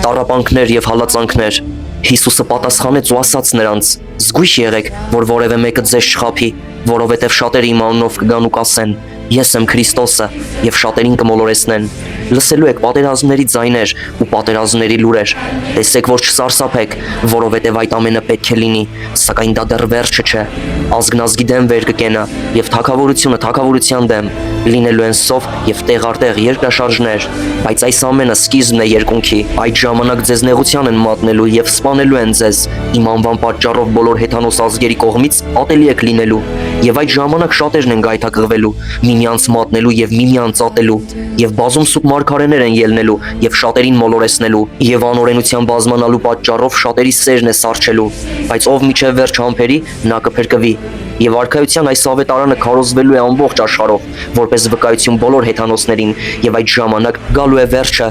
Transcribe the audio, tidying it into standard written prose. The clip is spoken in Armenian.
տառապանքներ եւ հալածանքներ։ Հիսուսը պատասխանեց ու ասաց նրանց. «Զգույշ եղեք, որ որևէ մեկը ձեզ չխաբի, որովհետև շատերը իմ անունով կգան ու կասեն. Ես եմ Քրիստոսը, եւ շատերին կմոլորեսնեն։ Լսելու եք պատերազմների ձայներ ու պատերազմների լուրեր։ Տեսեք, որ չսարսափեք, որովհետև այդ ամենը պետք է լինի, սակայն դա դեռ վերջը չէ։ Ազգն ազգի դեմ վեր կկենա, եւ թագավորությունը թագավորության դեմ։ Լինելու են սով եւ տեղ առ տեղ երկրաշարժներ, բայց այս ամենը սկիզբն է երկունքի։ Այդ ժամանակ ձեզ նեղության են մատնելու եւ սպանելու են ձեզ։ Իմ անվան պատճառով բոլոր հեթանոս ազգերի կողմից ատելի եք լինելու, եւ այդ ժամանակ շատերն են գայթակղվելու, միմյանց մատնելու եւ միմյանց ատելու, եւ բազում սուտ մարգարեներ են ելնելու եւ շատերին մոլորեսնելու, եւ անօրենության բազմանալու պատճառով շատերի սերն է սառչելու, բայց ով միջև վերջ համբերի, նա կփրկվի։ Եվ արքայության այս ավետարանը քարոզվելու է ամբողջ աշխարհով, որպես վկայություն բոլոր հեթանոսներին, եւ այդ ժամանակ գալու է վերջը։